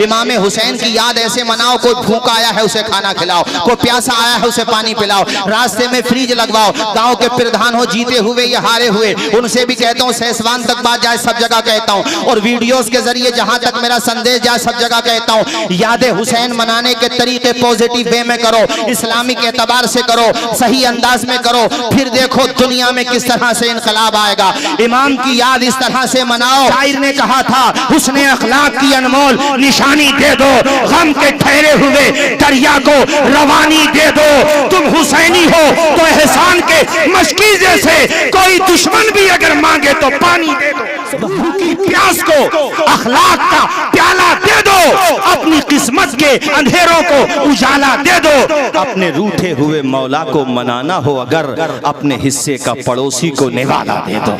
इमाम हुसैन की याद ऐसे मनाओ, कोई भूखा आया है उसे खाना खिलाओ, कोई प्यासा आया है उसे पानी पिलाओ, रास्ते में फ्रिज लगवाओ, गांव के प्रधान हो जीते हुए या हारे हुए उनसे भी कहता हूँ, सहसवान तक बात जाए सब जगह कहता हूँ, और वीडियोस के जरिए जहां तक मेरा संदेश जाए सब जगह कहता हूँ, याद हुसैन मनाने के तरीके पॉजिटिव वे में करो, इस्लामिक एतबार से करो, सही अंदाज में करो, फिर देखो दुनिया में किस तरह से इनकलाब आएगा। इमाम की याद इस तरह से मनाओ। शायर ने कहा था, हुस्ने अखलाक की अनमोल निशानी दे दो, गम के ठहरे हुए दरिया को रवानी दे दो, तुम हुसैनी हो तो एहसान के मशकी जैसे, कोई दुश्मन भी अगर मांगे तो पानी दे दो, भूखी प्यास को अखलाक का प्याला दे दो, अपनी किस्मत के अंधेरों को उजाला दे दो, अपने रूठे हुए मौला को मनाना हो अगर, अपने हिस्से का पड़ोसी को निवाला दे दो।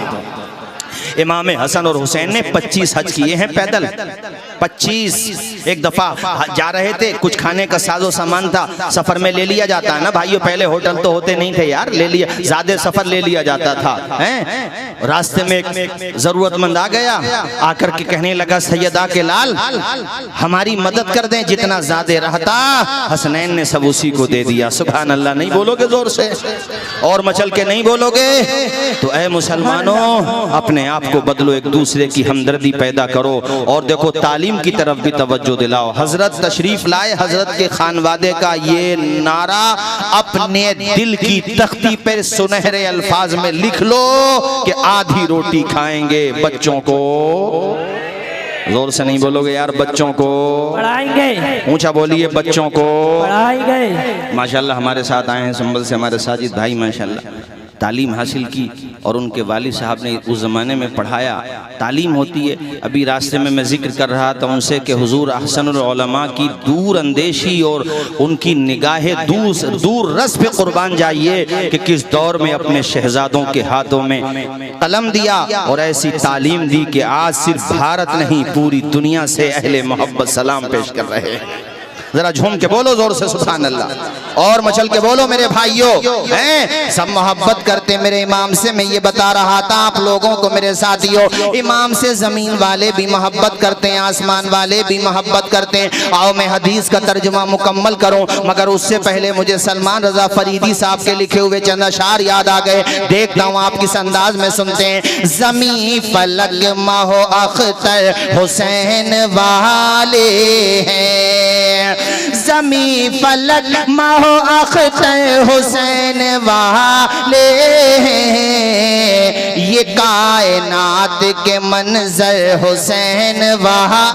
इमाम हसन और हुसैन ने 25 हज किए हैं पैदल, 25। एक दफा जा रहे थे, कुछ खाने का साजो सामान था, सफर में ले लिया जाता है ना भाइयों, पहले होटल तो होते नहीं थे यार, ले लिया, ज्यादा सफर ले लिया जाता था हैं। रास्ते में एक जरूरतमंद आ गया, आकर के कहने लगा, सैयदा के लाल हमारी मदद कर दें, जितना ज्यादा रहता हसनैन ने सब उसी को दे दिया। सुभान अल्लाह, नहीं बोलोगे जोर से और मचल के नहीं बोलोगे तो ऐ मुसलमानों अपने आप को बदलो, एक दूसरे की हमदर्दी पैदा करो, और देखो तालीम की तरफ भी तवज्जो दिलाओ। हजरत तशरीफ लाए, हजरत के खानवादे का ये नारा अपने दिल की तख्ती पर सुनहरे अल्फाज में लिख लो कि आधी रोटी खाएंगे, बच्चों को जोर से नहीं बोलोगे यार, बच्चों को पढ़ाएंगे, ऊंचा बोलिए, बच्चों को पढ़ाएंगे। माशाल्लाह हमारे साथ आए हैं संभल से हमारे साजिद भाई, माशाल्लाह तालीम हासिल की और उनके वालिद साहब ने उस ज़माने में पढ़ाया। तालीम होती है, अभी रास्ते में मैं जिक्र कर रहा था उनसे कि हुजूर अहसनुल उलमा की दूर अंदेशी और उनकी निगाहें दूर रस पे कुर्बान जाइए कि किस दौर में अपने शहजादों के हाथों में कलम दिया और ऐसी तालीम दी कि आज सिर्फ भारत नहीं पूरी दुनिया से अहले मोहब्बत सलाम पेश कर रहे हैं। जरा झूम के बोलो जोर से सुभान अल्लाह, और मचल के बोलो मेरे भाइयों, हैं सब मोहब्बत करते मेरे इमाम से। मैं ये बता रहा था आप लोगों को मेरे साथियों, इमाम से जमीन वाले भी मोहब्बत करते हैं, आसमान वाले भी मोहब्बत करते हैं। आओ मैं हदीस का तर्जुमा मुकम्मल करूं, मगर उससे पहले मुझे सलमान रजा फरीदी साहब के लिखे हुए चंद अशार याद आ गए, देखता हूँ आप किस अंदाज में सुनते हैं। जमी फलक माहो अख्तर हुसैन वाले हैं, जमी फलक माहो अख्तर हुसैन वाले हैं, ये कायनात के मंजर हुसैन वहा।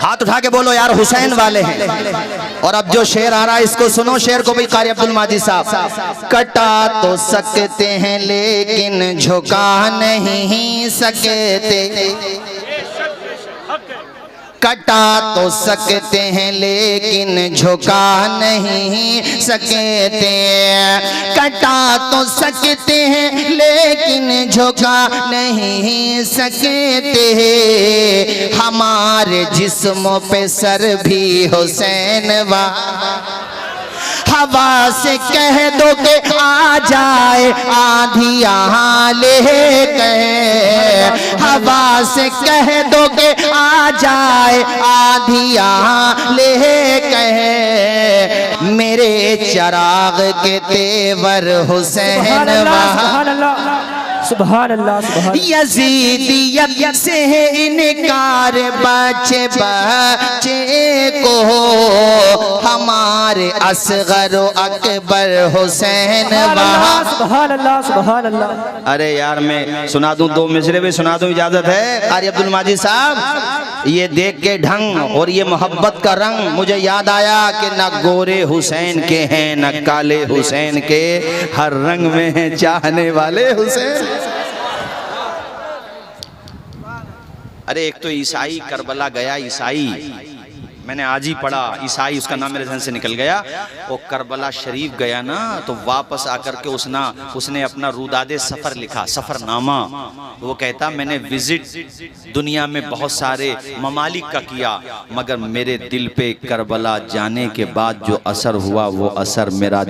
हाथ उठा के बोलो यार, हुसैन वाले हैं। और अब जो शेर आ रहा है इसको सुनो, शेर को भी कारी अब्दुल माजिद साहब। कटा तो सकते हैं लेकिन झुका नहीं सकते, कटा तो सकते हैं लेकिन झुका नहीं सकते, कटा तो सकते हैं लेकिन झुका नहीं सकते, हमारे जिस्मों पे सर भी हुसैन वा। हवा से कह दो कि आ जाए आधी यहाँ ले गए, हवा से कह दो कि आ जाए आधी यहाँ ले गए, मेरे चिराग के तेवर हुसैन वहाँ। सुभान अल्लाह, सुभान। यजीदियत से इनकार बच्चे बच्चे को, हमारे असगर अकबर हुसैन वहाँ। सुभान अल्लाह, सुभान अल्लाह। अरे यार मैं सुना दूं, दो मिसरे भी सुना दूं, इजाजत है कारी अब्दुल माजिद साहब? ये देख के ढंग और ये मोहब्बत का रंग मुझे याद आया कि न गोरे हुसैन के हैं न काले हुसैन के, हर रंग में हैं चाहने वाले हुसैन। अरे एक तो ईसाई करबला गया, ईसाई मैंने आज ही पढ़ा, ईसाई, उसका नाम मेरे जहन से निकल गया, वो करबला शरीफ गया ना, तो वापस आकर के उसने अपना रूदादे सफ़र लिखा, सफ़रनामा। वो कहता मेंने विजिट दुनिया में बहुत सारे ममालिक का किया, मगर मेरे दिल पे करबला जाने के बाद जो असर हुआ वो असर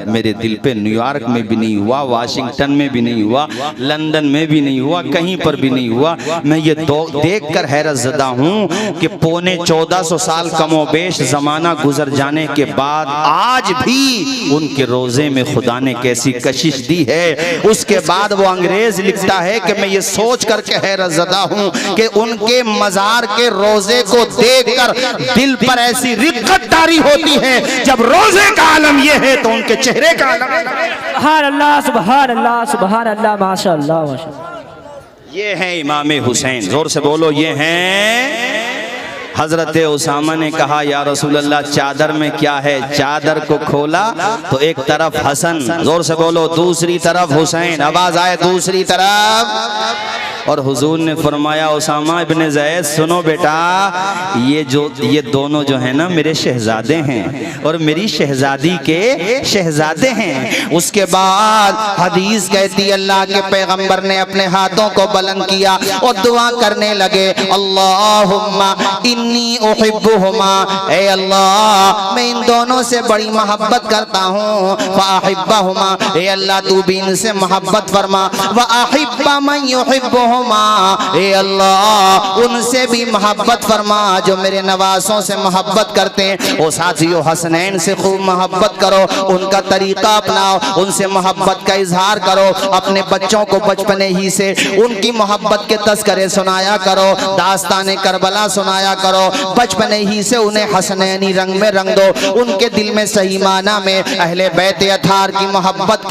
मेरे दिल पे न्यूयॉर्क में भी नहीं हुआ, वाशिंगटन में भी नहीं हुआ, लंदन में भी नहीं हुआ, कहीं पर भी नहीं हुआ। मैं ये देखकर हैरत ज़दा हूँ कि पौने 1400 साल कमोबेश ज़माना गुजर जाने के बाद आज भी उनके रोज़े में खुदा ने कैसी कशिश दी है। उसके बाद वो अंग्रेज लिखता है कि मैं ये सोच करके हैरत ज़दा हूँ कि उनके मज़ार के रोज़े को देखकर दिल पर ऐसी रिक्कत तारी होती है, जब रोज़े का आलम ये है तो उनके चेहरे का आलम है। सुभान अल्लाह, सुभान अल्लाह, सुभान अल्लाह, माशाअल्लाह, माशाअल्लाह। ये हैं इमाम हुसैन, जोर से बोलो, ये हैं। हजरत उसामा ने कहा या रसूल अल्लाह चादर में क्या है? चादर को खोला तो एक तरफ हसन, जोर से बोलो, दूसरी तरफ हुसैन, आवाज आए दूसरी तरफ। और हुजूर ने फरमाया उसामा इब्ने ज़ैद सुनो बेटा, ये दोनों जो है ना मेरे शहजादे हैं और मेरी शहजादी के शहजादे हैं। उसके बाद हदीस कहती अल्लाह के पैगंबर ने अपने हाथों को बुलंद किया और दुआ करने लगे, अल्लाहुम्मा इन्नी उहिब्बुहुमा, ऐ अल्लाह मैं इन दोनों से बड़ी मोहब्बत करता हूँ, फ़अहिब्बहुमा, ऐ अल्लाह तू भी इनसे मोहब्बत फरमा, व अहिब्बा मन युहिब्बुहुमा, ऐ अल्लाह उनसे भी मोहब्बत फरमा जो मेरे नवासों से मोहब्बत करते हैं। ओ साथियों, हसनैन से खूब मोहब्बत करो, उनका तरीका अपनाओ, उनसे मोहब्बत का इजहार करो, अपने बच्चों को बचपने ही से उनकी मोहब्बत के तस्करे सुनाया करो, दास्तान करबला सुनाया करो, बचपने ही से उन्हें हसनैनी रंग में रंग दो, उनके दिल में सही माना में अहले बैत अथार की मोहब्बत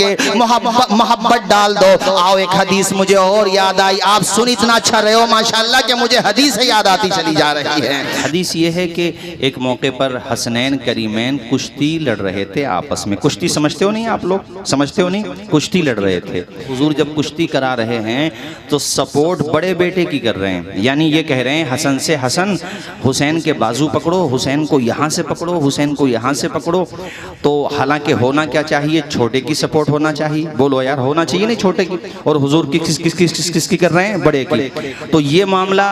डाल दो। आओ एक हदीस मुझे और याद आई, आप सुन इतना अच्छा रहे हो माशाअल्लाह कि मुझे हदीस याद आती चली जा रही है। हदीस ये है कि एक मौके पर हसनैन करीमैन कुश्ती लड़ रहे थे आपस में। कुश्ती समझते हो नहीं आप लोग? समझते हो नहीं? कुश्ती लड़ रहे थे। हुजूर जब कुश्ती करा रहे हैं तो सपोर्ट बड़े बेटे की कर रहे हैं, यानी ये कह रहे हैं हसन से हसन, हुसैन के बाजू पकड़ो, हुसैन को यहाँ से पकड़ो, हुसैन को यहाँ से पकड़ो। तो हालांकि होना क्या चाहिए? छोटे की सपोर्ट होना चाहिए, बोलो यार, होना चाहिए नहीं छोटे की। और हुजूर की किसकी कर रहे हैं? बड़े की। तो ये मामला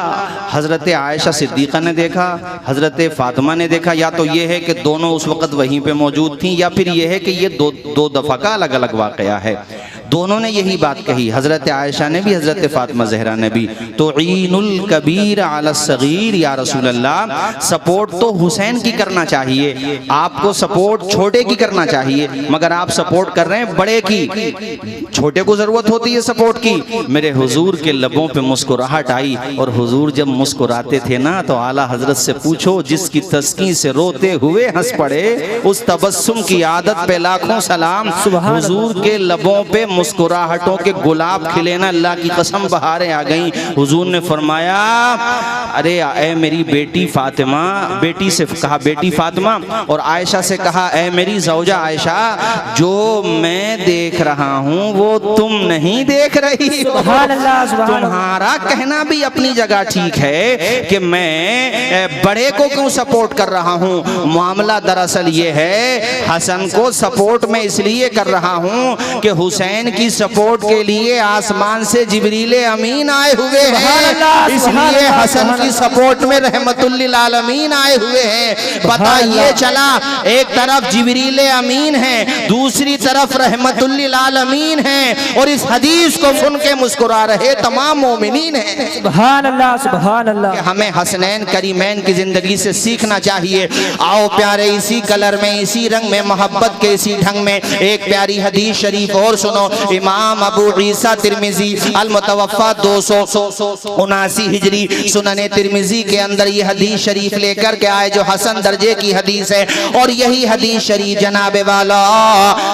हजरत आयशा सिद्दीक़ा ने देखा, हजरत फातिमा ने देखा, या तो ये है कि दोनों उस वक़्त वहीं पे मौजूद थी, या फिर ये है कि ये दो दफ़ा का अलग अलग वाक़या है। दोनों ने यही बात कही, हजरत आयशा ने भी, हजरत फातिमा ज़हरा ने भी, तो ईनुल कबीर अला सगीर, या रसूल अल्लाह सपोर्ट तो हुसैन की करना चाहिए, आपको सपोर्ट छोटे की करना चाहिए, मगर आप सपोर्ट कर रहे हैं बड़े की, छोटे को जरूरत होती है सपोर्ट की। मेरे हुजूर के लबों पे मुस्कुराहट आई, और हुजूर जब मुस्कुराते थे ना तो आला हजरत से पूछो, जिसकी तस्कीन से रोते हुए हंस पड़े, उस तबस्सुम की आदत पे लाखों सलाम। हुजूर के लबों पे मुस्कुराहटों के गुलाब खिले ना, अल्लाह की कसम बहारें आ गई। हुजूर ने फरमाया, अरे ए मेरी बेटी फातिमा, बेटी से कहा बेटी फातिमा, और आयशा से कहा ए मेरी ज़ौजा आयशा, जो मैं देख रहा हूँ वो तुम नहीं देख रही। तुम्हारा कहना भी अपनी जगह ठीक है कि मैं बड़े को क्यों सपोर्ट कर रहा हूँ। मामला दरअसल ये है, हसन को सपोर्ट में इसलिए कर रहा हूँ कि हुसैन की सपोर्ट के लिए आसमान से जिब्रील अमीन आए हुए हैं, इसलिए हसन की सपोर्ट में रहमतुल्लिल आलमीन आए हुए हैं। पता ये चला, एक तरफ जिब्रील अमीन है, दूसरी तरफ रहमतुल्लिल आलमीन है, और इस हदीस को सुन के मुस्कुरा रहे तमाम मोमिनीन हैं। सुभान अल्लाह, सुभान अल्लाह। हमें हसनैन करीमैन की जिंदगी से सीखना चाहिए। आओ प्यारे, इसी कलर में, इसी रंग में, मोहब्बत के इसी ढंग में एक प्यारी हदीस शरीफ और सुनो। इमाम अबू ईसा तिरमिजी अल मुतवफ़ा 279 हिजरी सुनने तिरमिजी के अंदर ये हदीस शरीफ लेकर के आए जो हसन दर्जे की हदीस है। और यही हदीस शरीफ जनाबे वाला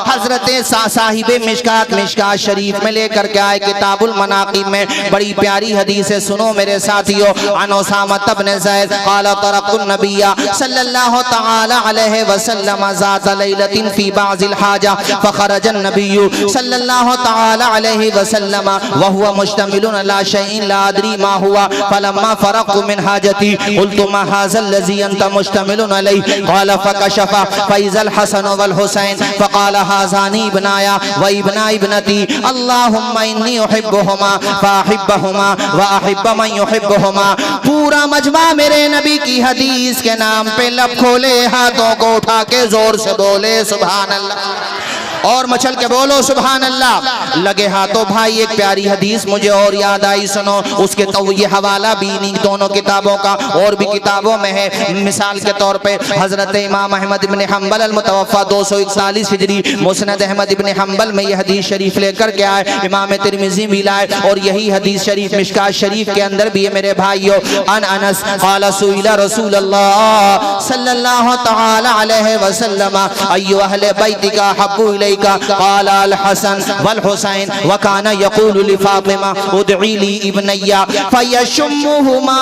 हजरत साहिब मिशकात शरीफ में लेकर के आए किताबुल मनाक़िब में। बड़ी प्यारी हदीस है, सुनो मेरे साथियों। अन उसामा इब्न ज़ैद क़ाल तरक़ुन नबिय्या सल्लल्लाहु तआला अलैहि वसल्लम ज़ात लैलतिन फ़ी बाज़िल हाजा फ़ख़रजन नबिय्यु सल्लल्लाहु सल्लल्लाहु तआला अलैहि वसल्लम व हुवा मुश्तमिलुन अला शैइन ला अदरी मा हुआ फलम्मा फरगतु मिन हाजती कुल्तु मा हाज़ल लज़ी अंत मुश्तमिलुन अलैहि क़ाल फकशफ़ फ़इज़ल हसन वल हुसैन फ़क़ाल हाज़ानी इब्नाया व इब्ना इब्नती अल्लाहुम्मा इन्नी उहिब्बुहुमा फ़अहिब्बहुमा व अहिब्ब मन युहिब्बुहुमा। पूरा मजमा मेरे नबी की हदीस के नाम पे लब खोले, हाथों को उठा के जोर से बोले सुभान अल्लाह, और मचल के बोलो सुभान अल्लाह। लगे हाथों भाई, एक प्यारी हदीस मुझे और याद आई, सुनो। उसके तो ये हवाला भी इन्हीं दोनों किताबों का और भी किताबों में है। मिसाल के तौर पे हजरत इमाम अहमद इब्न हम्बल अल-मुतवफ़ा 241 हिजरी मुस्नद अहमद इब्न हम्बल में ये हदीस शरीफ लेकर के आए। इमाम तिरमिज़ी भी लाए और यही हदीस शरीफ मिशकात शरीफ के अंदर भी है मेरे भाइयों। अन अनस क़ाल सुइला रसूलुल्लाह सल्लल्लाहु तआला अलैहि वसल्लम अय्यु अहले बैतिका हब्बु इलैका क़ाल अल हसन वल हुसैन व काना यक़ूलु लि फ़ातिमा उदई ली इब्नैया फ़यशुम्मुहुमा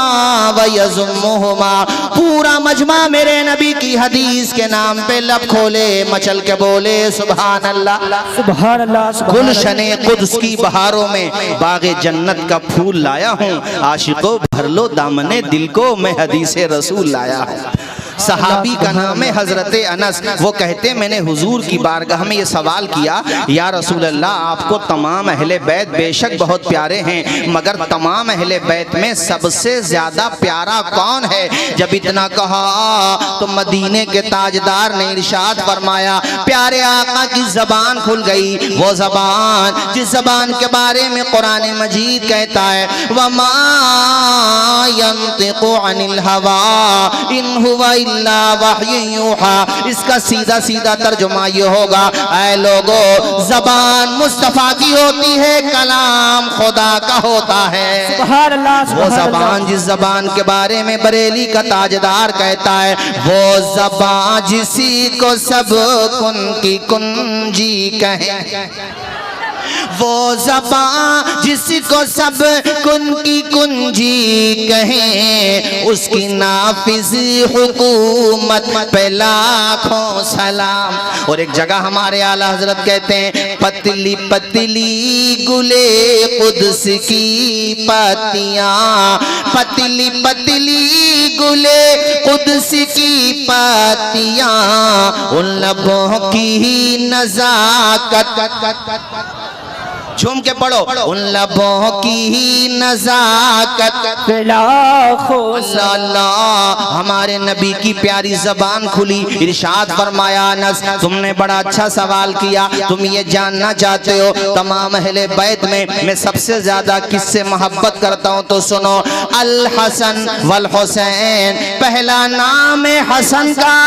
व यज़ुम्मुहुमा। पूरा मजमा मेरे नबी की हदीस के नाम पे लब खोले, मचल के बोले सुभान अल्लाह सुभान अल्लाह। गुलशने कुद्स की बहारों में बागे जन्नत का फूल लाया हूँ, आशिकों भर लो दामने दिल को, मैं हदीसे रसूल लाया हूँ। सहाबी का नाम है हजरत अनस। वो कहते मैंने हुजूर की बारगाह में ये सवाल किया, या रसूल अल्लाह आपको तमाम अहले बैत बेशक बहुत प्यारे हैं, मगर तमाम अहले बैत में सबसे ज्यादा प्यारा कौन है? जब इतना कहा तो मदीने के ताजदार ने इरशाद फरमाया, प्यारे आका की जबान खुल गई, वो जबान जिस जबान के बारे में कुरान मजीद कहता है वमा यंतिकु अनिल हवा इन हुवा इल्ला वह्युन यूहा। इसका सीधा सीधा तर्जुमा ये होगा, ऐ लोगो जबान मुस्तफा की होती है, कलाम खुदा का होता है। सुभान अल्लाह। वो जबान जिस जबान के बारे में बरेली का ताजदार कहता है, वो जबान जिसी को सब कुन की कुंजी कहे, वो ज़बां जिसको सब कुन की कुंजी कहें, उसकी नाफिज हुकूमत पे लाखों सलाम। और एक जगह हमारे आला हजरत कहते हैं, पतली पतली गुले कुद्स की पत्तियां, पतली पतली गुले कुद्स की पत्तियां, उन लबों की नज़ाकत, झूम के पढ़ो, उन लबों की नज़ाकत हमारे नबी की प्यारी जबान खुली, इरशाद फरमाया, अनस तुमने बड़ा अच्छा सवाल किया, तुम ये जानना चाहते हो तमाम अहले बैत में मैं सबसे ज्यादा किससे मोहब्बत करता हूँ? तो सुनो, अल हसन वल हुसैन, पहला नाम है हसन का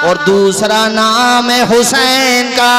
और दूसरा नाम है हुसैन का।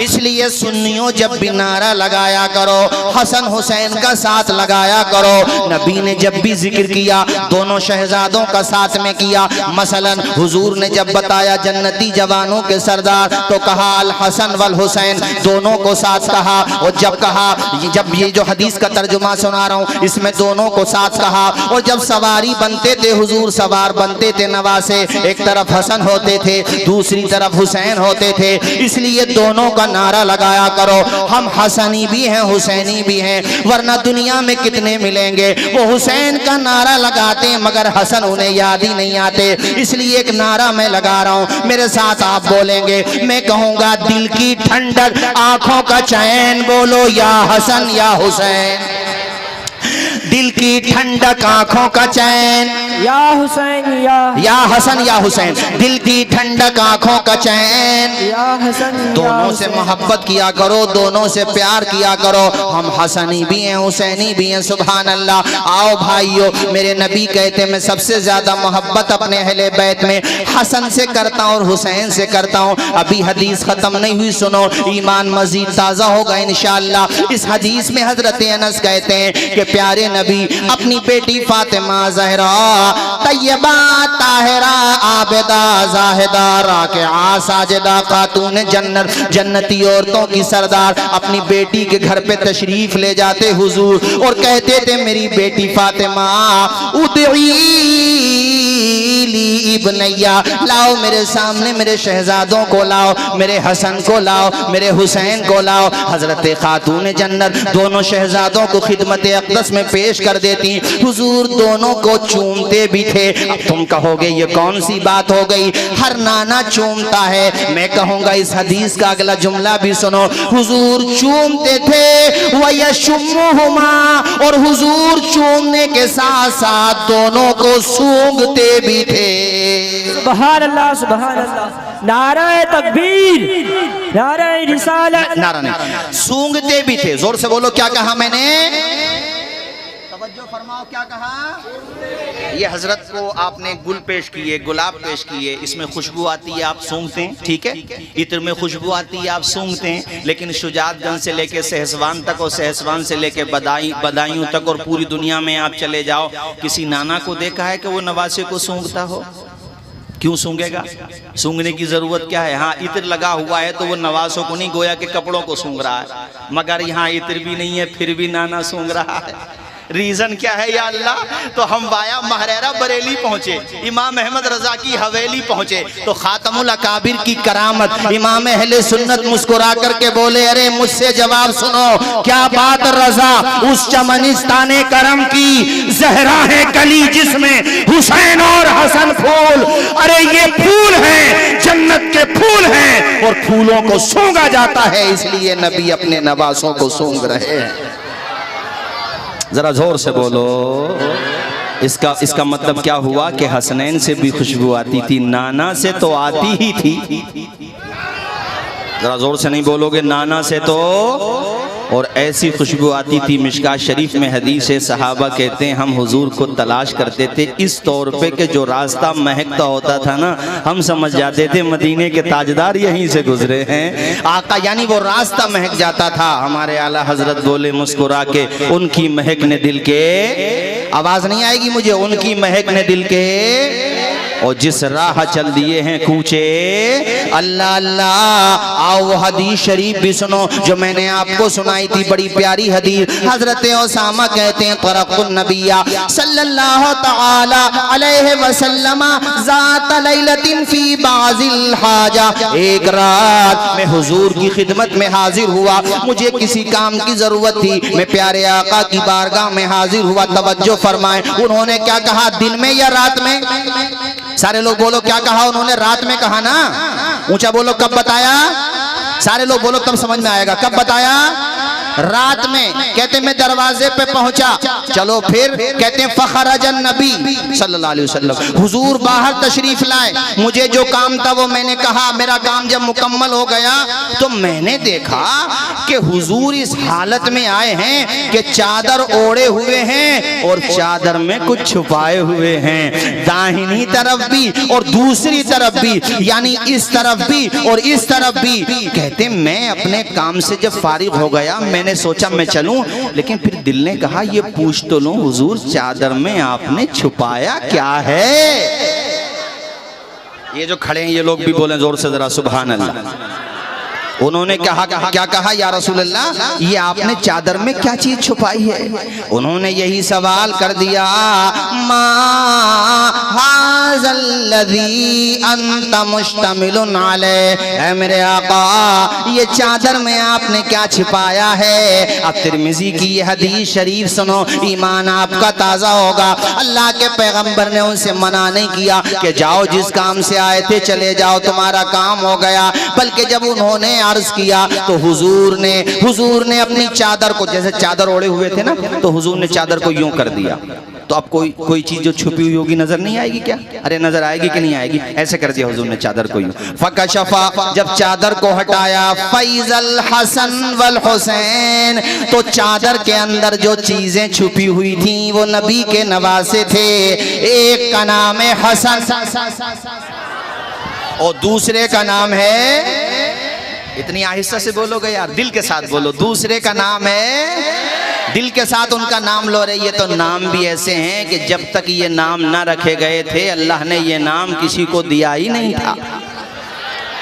इसलिए सुन्नियों जब भी नारा लगाया करो हसन हुसैन का साथ लगाया करो। नबी ने जब भी जिक्र किया दोनों शहजादों का साथ में किया। मसलन हुजूर ने जब बताया जन्नती जवानों के सरदार तो कहा अल हसन वल हुसैन, दोनों को साथ कहा। और जब कहा, जब ये जो हदीस का तर्जुमा सुना रहा हूँ इसमें दोनों को साथ कहा। और जब सवारी बनते थे हुजूर सवार बनते थे नवासे, एक तरफ हसन होते थे दूसरी तरफ हुसैन होते थे, इसलिए दोनों का नारा लगाया करो। हम हसनी भी हैं हुसैनी भी हैं, वरना दुनिया में कितने मिलेंगे वो हुसैन का नारा लगाते हैं मगर हसन उन्हें याद ही नहीं आते। इसलिए एक नारा मैं लगा रहा हूं, मेरे साथ आप बोलेंगे। मैं कहूंगा दिल की ठंडक आंखों का चैन, बोलो या हसन या हुसैन। दिल की ठंडक आंखों का चैन, या हुसैन या हसन या हुसैन। दिल की ठंडक आंखों का चैन, या हसन दोनों से मोहब्बत किया करो, दोनों से प्यार किया करो। हम हसनी भी हैं हुसैनी भी हैं, सुभान अल्लाह। आओ भाइयों, मेरे नबी कहते मैं सबसे ज्यादा मोहब्बत अपने अहले बैत में हसन से करता हूँ और हुसैन से करता हूँ। अभी हदीस खत्म नहीं हुई, सुनो, ईमान मजीद ताज़ा होगा इंशाअल्लाह। इस हदीस में हजरत अनस कहते हैं कि प्यारे नबी अपनी बेटी फातिमा ज़हरा तैयबा ताहिरा आबिदा जाहिदा राकिआ साजिदा खातून जन्नत, जन्नती औरतों की सरदार, अपनी बेटी के घर पे तशरीफ ले जाते हुजूर और कहते थे मेरी बेटी फातिमा उदई ली बनैया, लाओ मेरे सामने मेरे शहजादों को लाओ, मेरे हसन को लाओ, मेरे हुसैन को लाओ। हजरत खातून जन्नत दोनों शहजादों को खिदमत अक़दस में पेश कर देती। हुजूर दोनों को चूमते भी थे। अब तुम कहोगे ये कौन सी बात हो गई, हर नाना चूमता है। मैं कहूंगा इस हदीस का अगला जुमला भी सुनो। हुजूर चूमते थे वयशुम्मुहुमा, और हुजूर चूमने के साथ साथ दोनों को सूंघते भी थे। सुभान अल्लाह सुभान अल्लाह। नाराए तकबीर, नाराए रिसालत। नारा नहीं, सूंघते भी थे। जोर से बोलो, क्या कहा मैंने? तवज्जो फरमाओ, क्या कहा? ये हजरत को आपने गुल पेश किए, गुलाब पेश किए, इसमें खुशबू आती है, आप सूंघते हैं, ठीक है। इत्र में खुशबू आती है, आप सूंघते हैं। लेकिन शुजातगंज से लेके सहसवान तक और सहसवान से लेके बदायूं तक और पूरी दुनिया में आप चले जाओ, किसी नाना को देखा है कि वो नवासे को सूंघता हो? क्यों सूंघेगा? सूंघने की जरूरत क्या है? हाँ, इत्र लगा हुआ है तो वो नवासों को नहीं, गोया के कपड़ों को सूंघ रहा है। मगर यहाँ इत्र भी नहीं है, फिर भी नाना सूंघ रहा है। रीजन क्या है या अल्लाह? तो हम वाया महरेरा बरेली पहुंचे, इमाम अहमद रजा की हवेली पहुंचे, तो खातमुल अकाबिर की करामत, इमाम अहले सुन्नत मुस्कुरा करके बोले, अरे मुझसे जवाब सुनो, क्या बात रजा, उस चमनिस्ताने करम की जहरा है कली जिसमें हुसैन और हसन फूल। अरे ये फूल हैं, जन्नत के फूल हैं, और फूलों को सूंघा जाता है, इसलिए नबी अपने नवासों को सूंघ रहे हैं। जरा जोर से बोलो। इसका मतलब क्या हुआ कि हसनैन से भी खुशबू आती थी, नाना से तो आती ही थी। जरा जोर से नहीं बोलोगे, नाना से तो, और ऐसी खुशबू आती थी। मिशकात शरीफ में हदीस है, सहाबा कहते हैं हम हुजूर को तलाश करते थे इस तौर पे कि जो रास्ता महकता होता था ना, हम समझ जाते थे मदीने के ताजदार यहीं से गुजरे हैं आका, यानी वो रास्ता महक जाता था। हमारे आला हजरत बोले मुस्कुरा के, उनकी महक ने दिल के, आवाज नहीं आएगी मुझे, उनकी महक ने दिल के, और जिस राह चल दिए हैं कूचे, अल्लाह अल्लाह। आओ वो हदीस शरीफ भी सुनो जो मैंने आपको सुनाई थी, बड़ी प्यारी हदीस। हजरत उसामा कहते हैं, तरक़ुन नबिया सल्लल्लाहु तआला अलैहि वसल्लम ज़ात लैलतिन फी बाज़िल हाजा, एक रात मैं हुजूर की खिदमत में हाजिर हुआ, मुझे किसी काम की जरूरत थी, मैं प्यारे आका की बारगाह में हाजिर हुआ। तवज्जो फरमाएं, उन्होंने क्या कहा, दिन में या रात में? सारे लोग बोलो, क्या कहा उन्होंने? रात में कहा ना, ऊंचा बोलो। कब बताया? सारे लोग बोलो, तब समझ में आएगा। कब बताया? रात में। कहते मैं दरवाजे पे पहुंचा, चलो फिर कहते हैं फखरजन नबी सल्लल्लाहु अलैहि वसल्लम, हुजूर बाहर तशरीफ लाए, मुझे जो काम था वो मैंने कहा, मेरा काम जब मुकम्मल हो गया तो मैंने देखा कि हुजूर इस हालत में आए हैं कि चादर ओढ़े हुए हैं और चादर में कुछ छुपाए हुए हैं, दाहिनी तरफ भी और दूसरी तरफ भी, यानी इस तरफ भी और इस तरफ भी। कहते मैं अपने काम से जब फारिग हो गया, मैंने सोचा मैं चलूं, लेकिन फिर दिल ने कहा ये पूछ तो लूं, हुजूर चादर में आपने छुपाया क्या है? ये जो खड़े हैं ये लोग भी बोलें जोर से जरा सुभान अल्लाह। उन्होंने कहा क्या कहा, या रसूल अल्लाह ये आपने चादर में क्या चीज छुपाई है? उन्होंने यही सवाल कर दिया, मा हाज़ल्लज़ी अंत मुश्तमिलुन अलैह, ऐ मेरे आका ये चादर में आपने क्या छिपाया है? अब तिरमिज़ी की ये हदीस शरीफ सुनो, ईमान आपका ताज़ा होगा। अल्लाह के पैगंबर ने उनसे मना नहीं किया कि जाओ जिस काम से आए थे चले जाओ, तुम्हारा काम हो गया, बल्कि जब उन्होंने अर्ज किया तो हुजूर ने अपनी चादर को, जैसे चादर ओढ़े हुए थे ना, तो हुजूर ने चादर को यूं कर दिया। तो अब कोई चीज जो छुपी हुई होगी नजर नहीं आएगी क्या? अरे नजर आएगी कि नहीं आएगी? ऐसे कर दिया हुजूर ने चादर को यूं। फकशफा, जब चादर को हटाया, फैजल हसन वल हुसैन, तो चादर के अंदर जो चीजें छुपी हुई थी वो नबी के नवासे थे। एक का नाम है हसन और दूसरे का नाम है, इतनी आहिस्ता से बोलोगे यार, दिल के साथ बोलो, दूसरे का नाम है, दिल के साथ उनका नाम लो रहे। ये तो नाम भी ऐसे हैं कि जब तक ये नाम ना रखे गए थे अल्लाह ने ये नाम किसी को दिया ही नहीं था।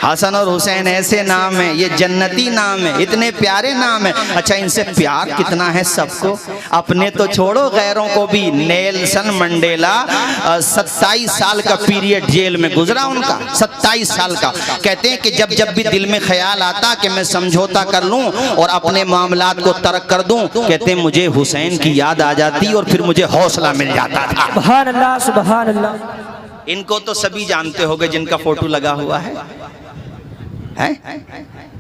हसन और हुसैन ऐसे नाम है, ये जन्नती नाम है, इतने प्यारे नाम है। अच्छा, इनसे प्यार कितना है सबको, अपने तो छोड़ो गैरों को भी। नेल्सन मंडेला 27 साल का पीरियड जेल में गुजरा उनका, 27 साल का। कहते हैं कि जब जब भी दिल में ख्याल आता कि मैं समझौता कर लूं और अपने मामलात को तर्क कर दूं, कहते हैं मुझे हुसैन की याद आ जाती और फिर मुझे हौसला मिल जाता था। सुभान अल्लाह, सुभान अल्लाह। इनको तो सभी जानते होंगे जिनका फोटो लगा हुआ है?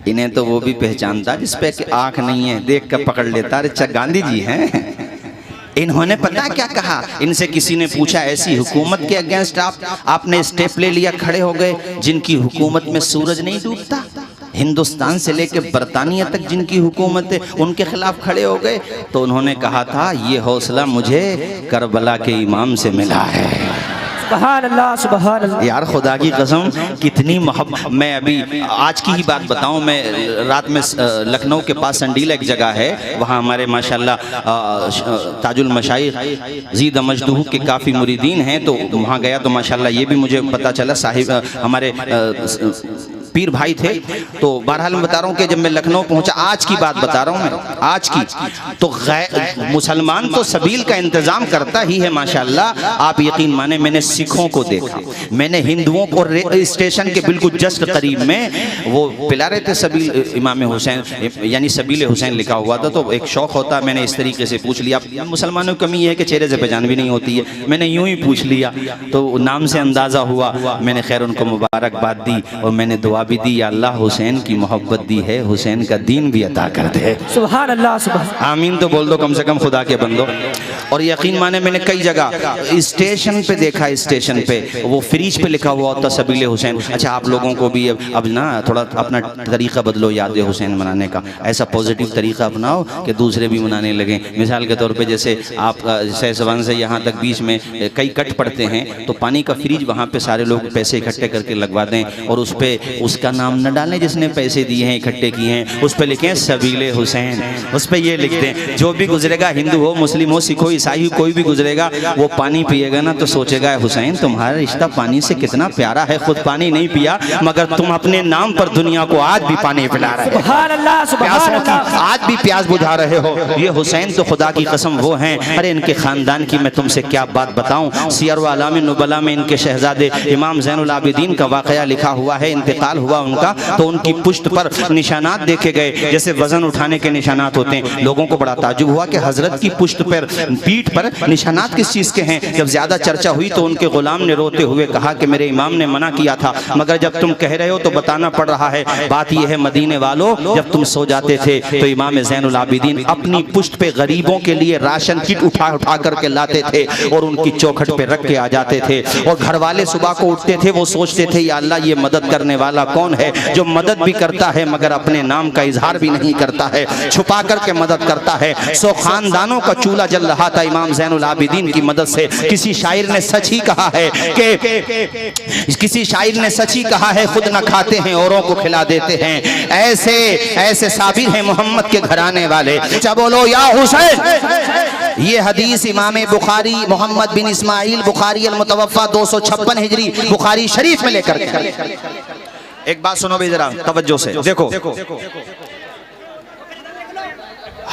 इन्हें तो वो भी पहचानता जिसपे कि आंख नहीं है, देख कर पकड़ लेता, अरे गांधी जी हैं। इन्होंने पता क्या कहा, इनसे किसी ने पूछा ऐसी हुकूमत के अगेंस्ट आपने स्टेप ले लिया, खड़े हो गए, जिनकी हुकूमत में सूरज नहीं डूबता, हिंदुस्तान से लेकर बरतानिया तक जिनकी हुकूमत है, उनके खिलाफ खड़े हो गए। तो उन्होंने कहा था ये हौसला मुझे करबला के इमाम से मिला है। सुभान अल्लाह, सुभान अल्लाह। यार खुदा की कसम कितनी मोहब्बत। मैं अभी आज की ही बात बताऊं, मैं रात में लखनऊ के पास संडीला एक जगह है, वहाँ हमारे माशाल्लाह ताजुल मशाइख ज़ीद मजदूह के काफ़ी मुरीदीन हैं, तो वहाँ गया तो माशाल्लाह ये भी मुझे पता चला साहिब हमारे पीर भाई थे। तो बहरहाल मैं बता रहा हूँ कि जब मैं लखनऊ पहुंचा, आज की बात बता रहा हूँ मैं, आज की, तो मुसलमान तो सबील का इंतजाम करता ही है माशाल्लाह। आप यकीन माने मैंने सिखों को देखा, मैंने हिंदुओं को स्टेशन के बिल्कुल जस्ट करीब में वो पिला रहे थे सबील इमाम हुसैन, यानी सबील हुसैन लिखा हुआ था। तो एक शौक होता है, मैंने इस तरीके से पूछ लिया। मुसलमानों की कमी है कि चेहरे से पहचान भी नहीं होती है, मैंने यूं ही पूछ लिया, तो नाम से अंदाज़ा हुआ। मैंने खैर उनको मुबारकबाद दी और मैंने दुआ भी दी, या अल्लाह हुसैन की मोहब्बत दी है, हुसैन का दीन भी अता कर दे। सुभान अल्लाह, सुभान। आमीन तो बोल दो कम से कम खुदा के बंदो। और यकीन माने मैंने कई जगह स्टेशन पे देखा, स्टेशन पे वो फ्रिज पे लिखा हुआ होता सबील हुसैन। अच्छा, आप लोगों को भी अब ना थोड़ा अपना तरीका बदलो याद हुसैन मनाने का, ऐसा पॉजिटिव तरीका अपनाओ कि दूसरे भी मनाने लगें। मिसाल के तौर पे जैसे आप सहसवान से यहाँ तक बीच में कई कट पड़ते हैं, तो पानी का फ्रिज वहाँ पे सारे लोग पैसे इकट्ठे करके लगवा दें और उस पर उसका नाम न डालें जिसने पैसे दिए हैं, इकट्ठे किए हैं, उस पर लिखें सबील हुसैन। उस पर ये लिख दें, जो भी गुजरेगा, हिंदू हो, मुस्लिम हो, सिख हो, ईसाई हो, कोई भी गुजरेगा, वो पानी पिएगा ना तो सोचेगा हुसैन तुम्हारा रिश्ता पानी से कितना प्यारा है, खुद पानी नहीं पिया मगर तुम अपने नाम पर दुनिया को आज भी पानी पिला रहे हो, सुभान अल्लाह, सुभान अल्लाह। आज भी प्यास बुझा रहे हो। ये हुसैन तो खुदा की कसम वो हैं। अरे इनके खानदान की मैं तुमसे क्या बात बताऊं। सियर व आलाम नुबला में इनके शहजादे इमाम ज़ैनुल आबिदीन का वाक़या लिखा हुआ है। इंतकाल हुआ उनका तो उनकी पुश्त पर निशानात देखे गए, जैसे वजन उठाने के निशानात होते हैं। लोगों को बड़ा ताज्जुब हुआ कि हजरत की पुश्त पर, पीठ पर निशानात किस चीज़ के हैं। जब ज्यादा चर्चा हुई तो उनके गुलाम ने रोते हुए कहा कि मेरे इमाम ने मना किया था, मगर जब तुम कह रहे हो तो बताना पड़ रहा है। बात यह है मदीने वालों, जब तुम सो जाते थे तो इमाम ज़ैनुल आबिदीन अपनी पुश्त पे गरीबों के लिए राशन किट उठा उठा करके लाते थे और उनकी चौखट पे रख के आ जाते थे। और घर वाले सुबह को उठते थे, वो सोचते थे या अल्लाह ये मदद करने वाला कौन है जो मदद भी करता है मगर अपने नाम का इजहार भी नहीं करता है, छुपा करके मदद करता है। सो खानदानों का चूल्हा जल रहा था इमाम ज़ैनुल आबिदीन की मदद से। किसी शायर ने सच ही कहा है कि किसी शायर ने सच ही कहा है, खुद न खाते हैं औरों को खिला देते हैं। ऐसे ऐसे साबिर हैं मोहम्मद के घराने वाले। क्या बोलो या हुसैन। ये हदीस इमाम बुखारी मोहम्मद बिन इस्माइल बुखारी अल मुतवफ़ा 256 हिजरी बुखारी शरीफ में लेकर एक बात सुनो भी जरा तवज्जो से देखो।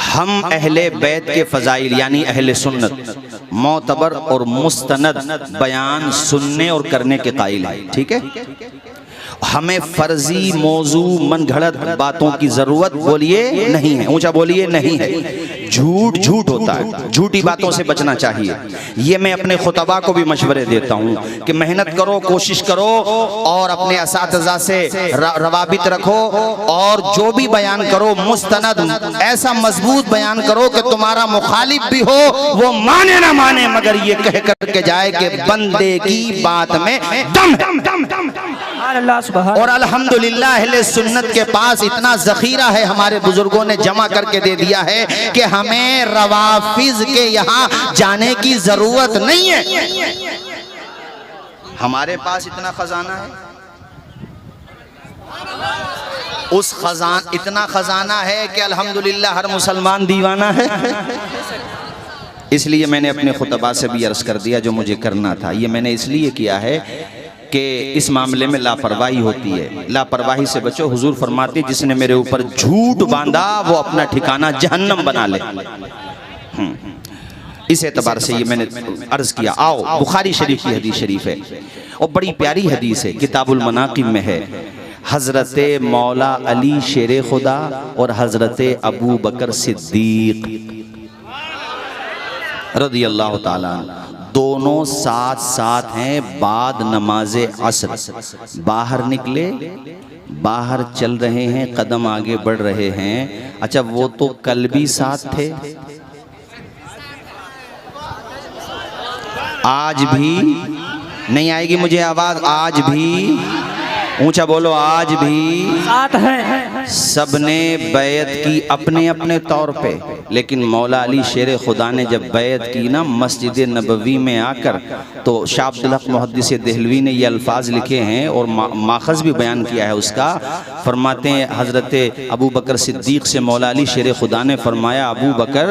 हम अहले बैत के फजाइल यानी अहले सुन्नत मोतबर और मुस्तनद बयान सुनने और करने के कायल हैं, ठीक है। हमें फर्जी मौजू मन घड़त बातों की जरूरत बोलिए नहीं है, ऊंचा बोलिए नहीं है। झूठ झूठ होता है, झूठी बातों से बचना चाहिए। ये मैं अपने खुतबा को भी मशवरे देता हूँ कि मेहनत करो, कोशिश करो और अपने असातिज़ा से रवाबित रखो और जो भी बयान करो मुस्तनद ऐसा मजबूत बयान करो कि तुम्हारा मुखालिफ भी हो वो माने ना माने मगर ये कह करके जाए कि बंदे की बात में दम और अल्हम्दुलिल्लाह अहले सुन्नत के पास इतना ज़ख़ीरा है, हमारे बुजुर्गों ने जमा करके दे दिया है कि हमें रवाफिज के यहाँ जाने की जरूरत नहीं है। हमारे पास इतना खजाना है, उस इतना खजाना है कि अल्हम्दुलिल्लाह हर मुसलमान दीवाना है। इसलिए मैंने अपने खुतबा से भी अर्ज कर दिया जो मुझे करना था। ये मैंने इसलिए किया है कि इस मामले में लापरवाही होती है, लापरवाही से बचो। हुजूर फरमाते जिसने मेरे ऊपर झूठ बांधा वो अपना ठिकाना जहन्नम बना ले। इस एतबार से ये मैंने अर्ज किया। आओ, बुखारी शरीफ की हदीस शरीफ है और बड़ी प्यारी हदीस है, किताबुल मनाकिब में है। हजरत मौला अली शेर खुदा और हजरत अबू बकर सिद्दीक रज़ी अल्लाह ताला दोनों साथ साथ हैं। बाद नमाजे असर बाहर निकले, बाहर चल रहे हैं, कदम आगे बढ़ रहे हैं। अच्छा, वो तो कल भी साथ थे, आज भी नहीं आएगी मुझे आवाज, आज भी ऊंचा बोलो, आज भी साथ है। सबने बैत की अपने अपने तौर पे, लेकिन मौला अली शेर खुदा ने जब बैत की ना मस्जिद नबवी में आकर, तो शाह अब्दुल हक मुहद्दिस देहलवी ने ये अल्फाज लिखे हैं और माखज़ भी बयान किया है उसका। फरमाते हैं हज़रत अबू बकर सिद्दीक से मौला अली शेर खुदा ने फरमाया, अबू बकर,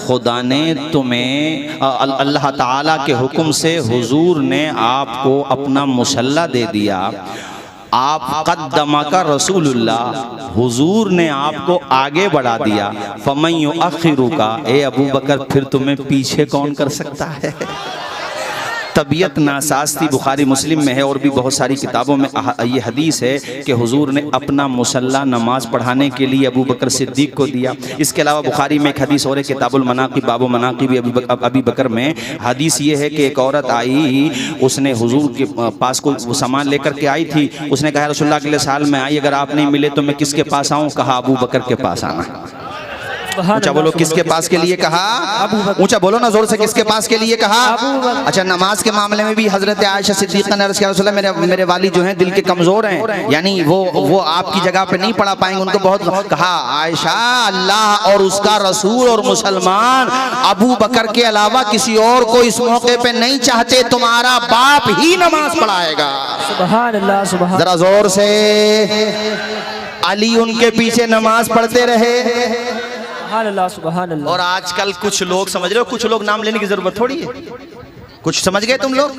खुदा ने तुम्हें, अल्लाह ताला के हुक्म से हुजूर ने आपको अपना मुसल्ला दे दिया, आप कद्दमा का रसूलुल्लाह, हुजूर ने आपको आगे बढ़ा दिया। फमन युअखिरु का, ए अबू बकर फिर तुम्हें पीछे कौन कर सकता है। तबीयत नासाज थी, बुखारी मुस्लिम में है और भी बहुत सारी किताबों में ये हदीस है कि हुजूर ने अपना मुसल्ला नमाज पढ़ाने के लिए अबू बकर सिद्दीक को दिया। इसके अलावा बुखारी में एक हदीस और है, किताबुल मनाकिब बाबु मनाकिब अबी बकर में हदीस ये है कि एक औरत आई, उसने हुजूर के पास को वो सामान लेकर के आई थी। उसने कहा रसूलुल्लाह अगले साल में आई, अगर आप नहीं मिले तो मैं किसके पास आऊँ? कहा अबू बकर के पास आना। ऊंचा बोलो, किसके पास के लिए कहा? ऊंचा बोलो ना जोर से, किसके पास के लिए कहा? अच्छा, नमाज के मामले में भी हजरत आयशा सिद्दीक़ा ने अर्ज़ किया, रसूलुल्लाह मेरे वाली जो हैं दिल के कमजोर हैं, यानी वो आपकी जगह पे नहीं पढ़ा पाएंगे, उनको बहुत कहा आयशा, अल्लाह और उसका रसूल और मुसलमान अबू बकर के अलावा किसी और को इस मौके पे नहीं चाहते, तुम्हारा बाप ही नमाज पढ़ाएगा। सुभान अल्लाह, सुभान। जरा जोर से। अली उनके पीछे नमाज पढ़ते रहे। सुभान अल्लाह। और आजकल कुछ लोग, समझ रहे हो, कुछ लोग नाम लेने की जरूरत थोड़ी है, कुछ समझ गए तुम लोग,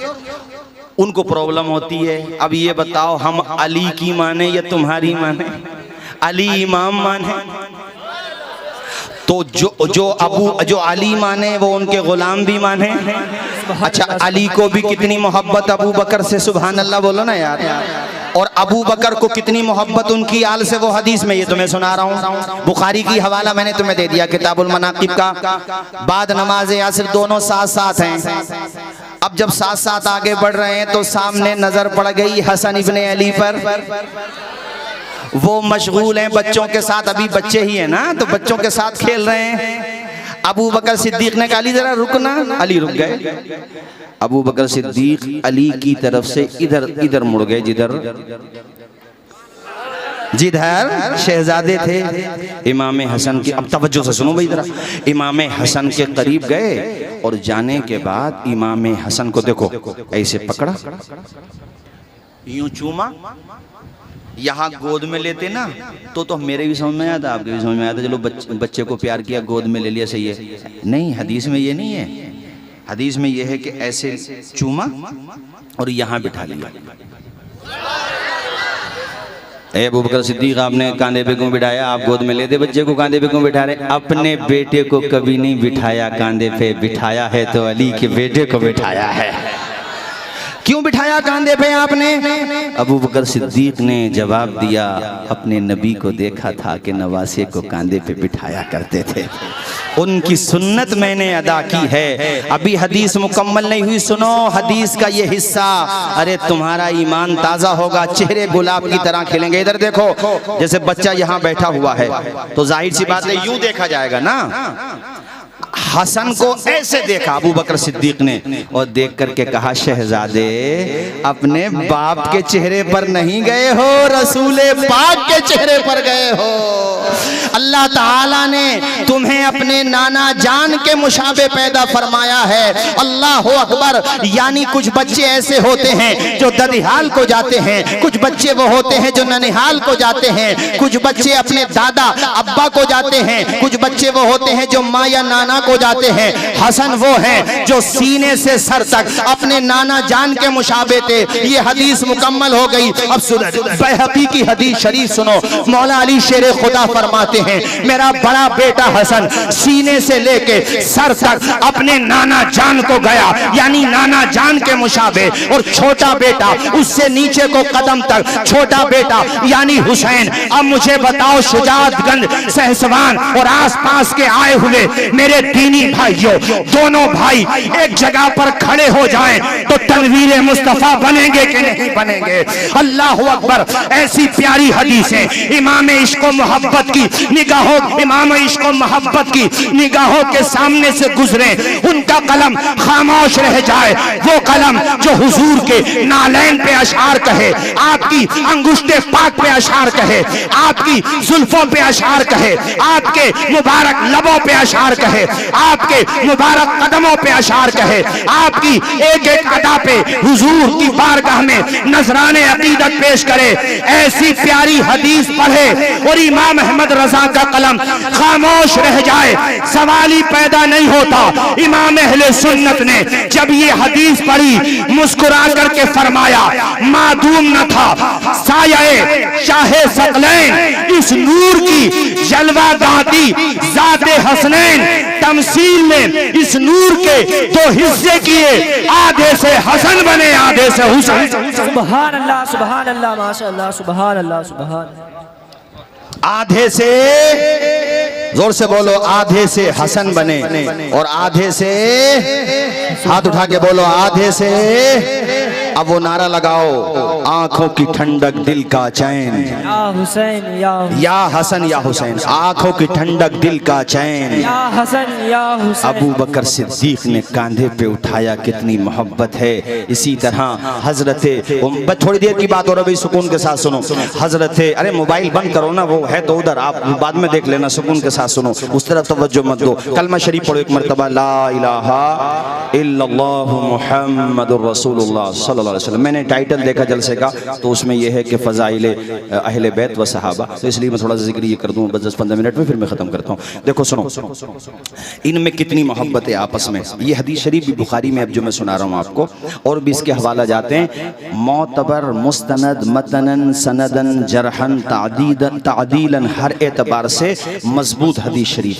उनको प्रॉब्लम होती है। अब ये बताओ, हम अली की माने या तुम्हारी माने? अली इमाम माने तो जो अली माने वो उनके गुलाम भी माने। अच्छा, अली को भी कितनी मोहब्बत अबू बकर से, सुभान अल्लाह बोलो ना यार। और अबू बकर को कितनी मोहब्बत उनकी आल से, वो हदीस में ये तुम्हें सुना रहा हूँ। बुखारी की हवाला मैंने तुम्हें दे दिया, किताबुल मनाकिब का। बाद नमाज यासिर दोनों साथ साथ हैं। अब जब साथ साथ आगे बढ़ रहे हैं तो सामने नजर पड़ गई हसन इब्ने अली पर। वो मशगूल हैं बच्चों के साथ, अभी बच्चे ही हैं ना, तो बच्चों के साथ खेल रहे हैं। अबू बकर सिद्दीक ने कहा, अली जरा रुकना। अली रुक गए। अबू बकर सिद्दीक अली की तरफ से इधर मुड़ गए, जिधर शहजादे थे इमाम हसन के। अब तवज्जो से सुनो भाई जरा। इमाम हसन के करीब गए और जाने के बाद इमाम हसन को देखो ऐसे पकड़ा, यूं चूमा, यहाँ गोद में लेते ना तो मेरे भी समझ में आता, आपके भी समझ में आता, चलो बच्चे को प्यार किया, गोद में ले लिया, सही है। नहीं, हदीस में ये नहीं है। हदीस में ये है कि ऐसे चूमा और यहाँ बिठा लिया। अबू बकर सिद्दीक, आपने कांधे पे क्यों बिठाया? आप गोद में लेते बच्चे को, कांधे पे क्यों बिठा रहे? अपने बेटे को कभी नहीं बिठाया कांधे पे, बिठाया है तो अली के बेटे को बिठाया है। क्यों बिठाया कांधे पे आपने? अबू बकर सिद्दीक ने जवाब दिया, अपने नबी को देखा था कि नवासे को कांधे पे बिठाया करते थे, उनकी सुन्नत मैंने अदा की है। अभी हदीस मुकम्मल नहीं हुई, सुनो हदीस का ये हिस्सा। अरे तुम्हारा ईमान ताजा होगा, चेहरे गुलाब की तरह खिलेंगे। इधर देखो, जैसे बच्चा यहाँ बैठा हुआ है तो जाहिर सी बात है यूं देखा जाएगा ना। हसन को ऐसे देखा अबू बकर सिद्दीक ने और देख करके कहा, शहजादे अपने बाप के चेहरे पर नहीं गए हो, रसूले पाक के चेहरे पर गए हो। अल्लाह ताला ने तुम्हें अपने नाना जान के मुशाबे पैदा फरमाया है। अल्लाह अकबर। यानी कुछ बच्चे ऐसे होते हैं जो ददिहाल को जाते हैं, कुछ बच्चे वो होते हैं जो ननिहाल को जाते हैं, कुछ बच्चे अपने दादा अब्बा को जाते हैं, कुछ बच्चे वो होते हैं जो माँ या नाना को जाते हैं। हसन वो हैं जो सीने से सर तक अपने नाना जान के मुशाबे थे। ये हदीस मुकम्मल हो गई। अब बैहक़ी की हदीस शरीफ सुनो। मौला अली शेर खुदा फरमाते हैं, मेरा बड़ा बेटा हसन सीने से लेके सर तक अपने नाना जान को गया, यानी नाना जान के मुशाबे, और छोटा बेटा उससे नीचे को कदम तक, छोटा बेटा यानी हुसैन। अब मुझे बताओ, शुजातगंज, सहसवान और आसपास के आए हुए मेरे दीनी भाइयों, दोनों भाई एक जगह पर खड़े हो जाएं तो तनवीर मुस्तफा बनेंगे कि नहीं बनेंगे? अल्लाह अकबर। ऐसी प्यारी हदीस है। इमाम इश्क व मोहब्बत की निगाहों, इमाम इश्क व मोहब्बत की निगाहों के सामने से गुजरे, उनका कलम खामोश रह जाए। वो कलम जो हुजूर के नालैन पे अशार कहे, आपकी अंगुष्ठे पाक पे अशार कहे, आपकी जुल्फों पे अशार कहे, आपके मुबारक लबों पे अशार कहे, आपके मुबारक कदमों पे अशार कहे, आपकी एक एक अदा पे हुजूर की बारगाह में नजराने अकीदत पेश करे। ऐसी प्यारी हदीस पढ़े और इमाम अहमद रजा का कलम खामोश रह जाए, सवाल ही पैदा नहीं होता। इमाम अहले सुन्नत ने जब ये हदीस पढ़ी, मुस्कुरा करके फरमाया, मादूम न था साये शाहे सकलैन, इस नूर की जलवा दादी जाते हसनैन, तमसील ने इस नूर के दो हिस्से किए, आधे से हसन बने, आधे से हुसैन। सुभान अल्लाह, सुभान अल्लाह, माशाअल्लाह, सुभान अल्लाह, सुभान। आधे से, जोर से बोलो, आधे से हसन बने और आधे से, हाथ उठा के बोलो, आधे से। अब वो नारा लगाओ, आंखों की ठंडक दिल का चैन, या हुसैन या हसन या हुसैन, आंखों की ठंडक दिल का चैन, या हसन या हुसैन। अबू बकर सिद्दीक ने कांधे पे उठाया, कितनी मोहब्बत है। इसी तरह हजरत, थोड़ी देर की बात हो रही, सुकून के साथ सुनो। हजरत, अरे मोबाइल बंद करो ना, वो है तो उधर, आप बाद में देख लेना, सुकून के साथ सुनो, उस तरफ तवज्जो मत दो। कलमा शरीफ पढ़ो एक मरतबा, ला इलाहा इल्लल्लाहु मुहम्मदुर रसूलुल्लाह सल्लल्लाहु अलैहि वसल्लम। मैंने टाइटल देखा जलसे का, तो उसमें यह है कि फ़ज़ाइल अहले बैत व सहाबा, तो इसलिए मैं थोड़ा सा जिक्र ये कर दूँ बस 10-15 मिनट में, फिर मैं ख़त्म करता हूँ। देखो सुनो, इनमें कितनी मोहब्बत है आपस में। ये हदीस शरीफ भी बुखारी में अब जो मैं सुना रहा हूँ आपको, और भी इसके हवाला जाते हैं, मोतबर, मुस्तनद, मतनन, सनदन, जरहन, तादीलन, हर एतबार से मजबूत हदीस शरीफ,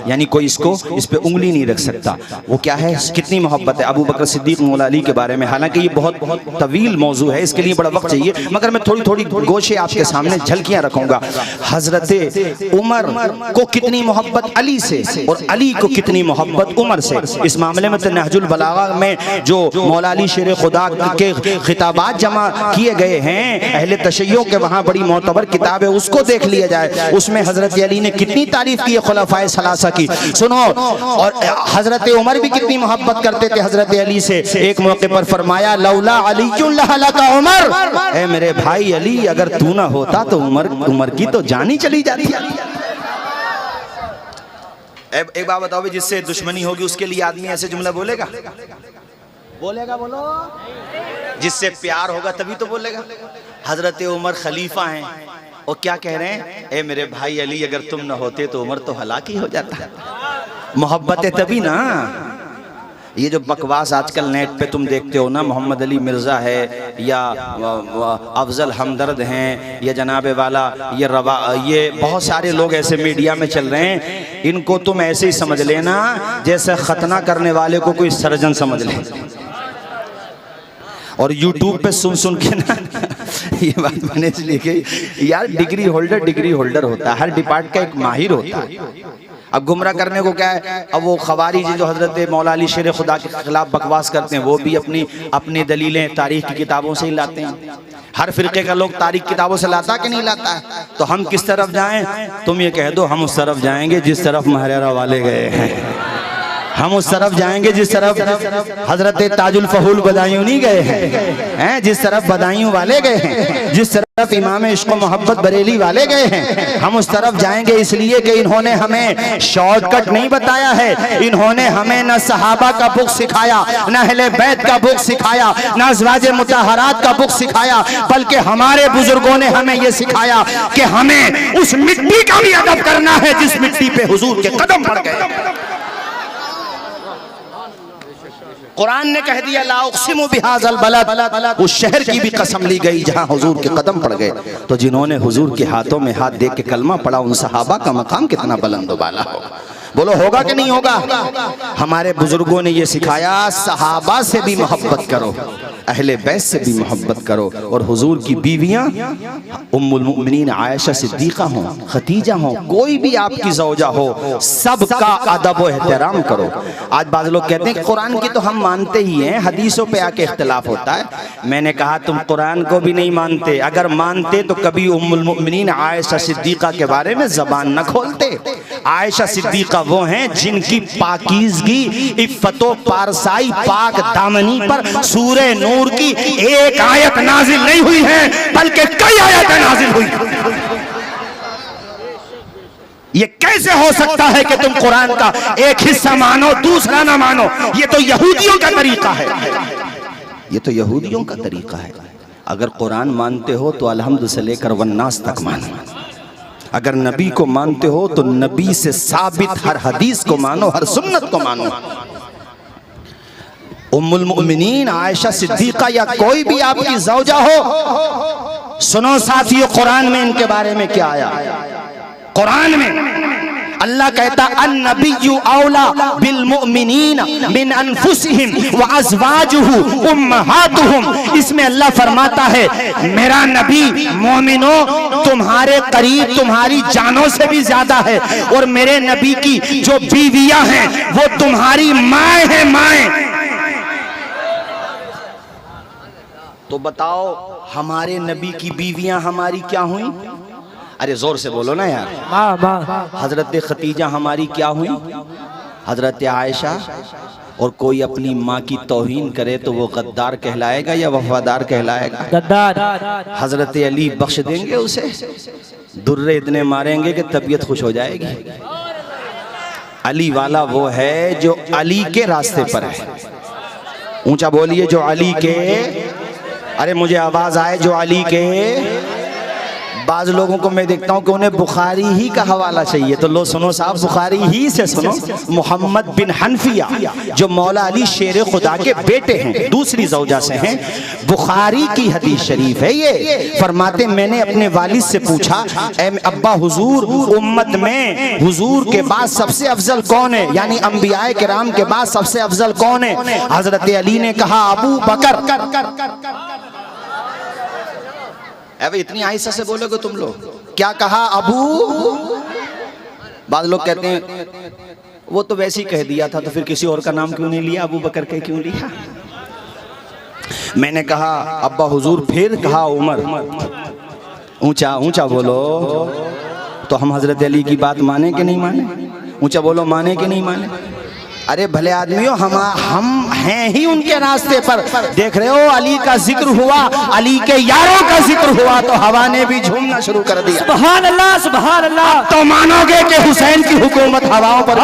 यानी कोई इसको इस पे उंगली नहीं रख सकता। वो क्या है, कितनी मोहब्बत है अबू बकर सिद्दीक मौला अली के बारे में। हालांकि ये बहुत तवील मौजू है, इसके लिए बड़ा वक्त चाहिए, मगर मैं थोड़ी थोड़ी गोशे आपके सामने झलकियां रखूंगा। हजरत उमर को कितनी मोहब्बत अली से, और अली को कितनी मोहब्बत उमर से। इस मामले में तो नहजुल बलागा में जो मौला अली शेर खुदा के खिताबात जमा किए गए हैं, अहले तशय्यो के वहाँ बड़ी मोतबर किताब है, उसको देख लिया जाए। उसमें हजरत अली ने कितनी तारीफ की है खुलफाए सलासा की, सुनो। और हजरत उमर भी कितनी मोहब्बत करते थे हजरत अली से। एक मौके पर फरमाया, लौला अलीयुन लहलका उमर, ए मेरे भाई अली, अगर तू ना होता तो उमर की तो जान ही चली जाती। एक बात बताओ भी, जिससे दुश्मनी होगी उसके लिए आदमी ऐसे जुमला बोलेगा? बोलो। जिससे प्यार होगा तभी तो बोलेगा। हजरत उमर खलीफा हैं और क्या कह रहे हैं, ए मेरे भाई अली, अगर तुम न होते तो उमर तो हलाक ही हो जाता। मोहब्बत है तभी ना। ये जो बकवास आजकल नेट पे तुम देखते हो ना, मोहम्मद अली मिर्ज़ा है या अफजल हमदर्द हैं या जनाबे वाला ये बहुत सारे लोग ऐसे मीडिया में चल रहे हैं, इनको तुम ऐसे ही समझ लेना जैसे खतना करने वाले को कोई सर्जन समझ ले। और YouTube पे सुन के ना ये बात मैंने इसलिए कि यार डिग्री होल्डर होता है, हर डिपार्ट का एक माहिर होता है। अब गुमराह करने को क्या है, अब वो खवारिज जो हजरत मौला अली शेर खुदा के खिलाफ बकवास करते हैं, वो भी अपनी दलीलें तारीख की किताबों से ही लाते हैं। हर फिरके का लोग तारीख किताबों से लाता कि नहीं लाता है? तो हम किस तरफ जाएं? तुम ये कह दो, हम उस तरफ जाएंगे जिस तरफ महरेरा वाले गए हैं। हम उस तरफ जाएंगे जिस तरफ हजरत ताजुल फहूल बदायूं नहीं गए हैं, जिस तरफ बदायूं वाले गए हैं, जिस तरफ इमाम इश्क मोहब्बत बरेली वाले गए हैं, हम उस तरफ जाएंगे। इसलिए कि इन्होंने हमें शॉर्टकट नहीं बताया है, इन्होंने हमें न सहाबा का बुक सिखाया, न अहले बैत का बुक सिखाया, न अज़वाज मुतहरात का बुक सिखाया, बल्कि हमारे बुजुर्गों ने हमें यह सिखाया कि हमें उस मिट्टी का भी अदब करना है जिस मिट्टी पे हुजूर के कदम पड़ गए। कुरान ने कह दिया ला उक़सिमु बिहाज़ल बलद, उस शहर की भी कसम ली गई जहां हुजूर के कदम पड़ गए। तो जिन्होंने हुजूर के हाथों में हाथ दे के कलमा पढ़ा, उन सहाबा का मकाम कितना बुलंद बाला होगा। बोलो होगा कि नहीं होगा? हमारे बुजुर्गों ने यह सिखाया, सहाबा से भी मोहब्बत करो, अहले बैत से भी मोहब्बत करो, और हुजूर की बीवियां उम्मुल मोमिनीन आयशा सिद्दीक़ा हो, खतीजा हो, कोई भी आपकी ज़ौजा हो, सबका अदब व एहतराम करो। आज बाज़ लोग कहते हैं कि कुरान की तो हम मानते ही हैं, हदीसों पे आके इख्तिलाफ होता है। मैंने कहा तुम कुरान को भी नहीं मानते, अगर मानते तो कभी उम्मुल मोमिनीन आयशा सिद्दीक़ा के बारे में ज़बान न खोलते। आयशा सिद्दीक़ा वो हैं जिनकी पाकीज़गी, इफ़्फ़तो पारसाई, पाक दामनी पर सूरे नूर की एक आयत नाजिल नहीं हुई है, बल्कि कई आयतें नाजिल हुई। ये कैसे हो सकता है कि तुम कुरान का एक हिस्सा मानो दूसरा ना मानो? ये तो यहूदियों का तरीका है, ये तो यहूदियों का तरीका है। अगर कुरान मानते हो तो अलहम्द से लेकर वन्नास तक मानो, अगर नबी को मानते हो तो नबी से साबित हर हदीस को मानो, हर सुन्नत को मानो। उम्मुल मोमिनीन आयशा सिद्दीक़ा या कोई भी आपकी ज़ौजा हो, सुनो साथियों कुरान में इनके बारे में क्या आया। कुरान में अल्लाह कहता अन्नबिय्यु औला बिल मुमिनीन मिन अनफुसिहिम व अज़वाजुहु उम्महातुहुम। इसमें अल्लाह फरमाता है मेरा नबी मोमिनों तुम्हारे करीब, तुम्हारी जानों से भी ज्यादा है, और मेरे नबी की जो बीवियां हैं वो तुम्हारी माएँ हैं, माएँ। तो बताओ हमारे नबी की बीवियां हमारी क्या हुई? अरे जोर से बोलो ना यार। हजरत खतीजा हमारी क्या हुई? हजरत आयशा। और कोई अपनी माँ की तौहीन करे तो वो गद्दार कहलाएगा या वफादार कहलाएगा? गद्दार। हजरत अली बख्श देंगे उसे, दुर्रे इतने मारेंगे कि तबीयत खुश हो जाएगी। अली वाला वो है जो अली के रास्ते पर है। ऊंचा बोलिए जो अली के, अरे मुझे आवाज आए जो अली के। बाज लोगों को मैं देखता हूं कि उन्हें बुखारी ही का हवाला चाहिए, तो लो सुनो साहब, बुखारी ही से सुनो। मोहम्मद बिन हनफिया जो मौला अली शेर खुदा के बेटे हैं, दूसरी ज़ौजा से हैं, बुखारी की हदीस शरीफ है ये। फरमाते मैंने अपने वालिद से पूछा ए अब्बा हुजूर, उम्मत में हुजूर के बाद सबसे अफजल कौन है, यानी अंबियाए किराम के बाद सबसे अफजल कौन है? हजरत अली ने कहा अबू बकर। अबे इतनी आहिस्ता से बोलोगे तुम लोग? क्या कहा? अबू। बाद लोग कहते हैं वो तो वैसे ही कह दिया था, तो फिर किसी और का नाम क्यों नहीं लिया? अबू बकर के क्यों लिया? मैंने कहा अब्बा हुजूर, फिर कहा उमर। ऊंचा ऊंचा बोलो। तो हम हजरत अली की बात माने कि नहीं माने? ऊंचा बोलो, माने कि नहीं माने? अरे भले आदमियों, हम हैं ही उनके रास्ते पर। देख रहे हो अली का जिक्र हुआ, अली के यारों का जिक्र हुआ तो हवा ने भी झूमना शुरू कर दिया। सुभान अल्लाह, सुभान अल्लाह। तो मानोगे कि हुसैन की हुकूमत हवाओं पर,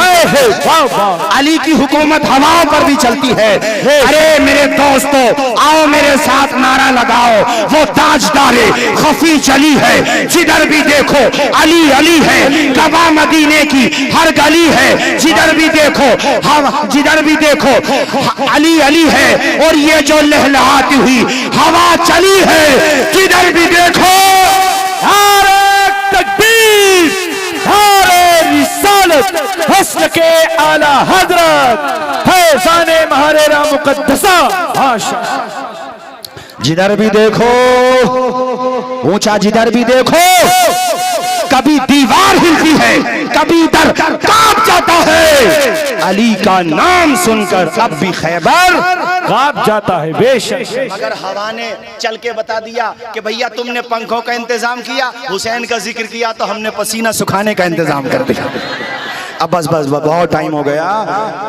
अली की हुकूमत हवाओं पर भी चलती है। अरे मेरे दोस्तों, आओ मेरे साथ नारा लगाओ, वो ताजदारे खफी चली है, जिधर भी देखो अली अली है। कबा मदीने की हर गली है, जिधर भी देखो, जिधर भी देखो अली अली है। और ये जो लहलहाती हुई हवा चली है, जिधर भी देखो नारे तकबीर, नारे रिसालत, हस्न के आला हजरत फैज़ाने महरेरा मुकद्दसा। जिधर भी देखो ऊंचा, जिधर भी देखो कभी दीवार हिलती है, कभी दर कांप जाता है। अली का नाम सुनकर अब भी खैबर कांप जाता है बेशक। मगर हवा ने चल के बता दिया कि भैया तुमने पंखों का इंतजाम किया, हुसैन का जिक्र किया तो हमने पसीना सुखाने का इंतजाम कर दिया। अब बस बस बहुत टाइम हो गया।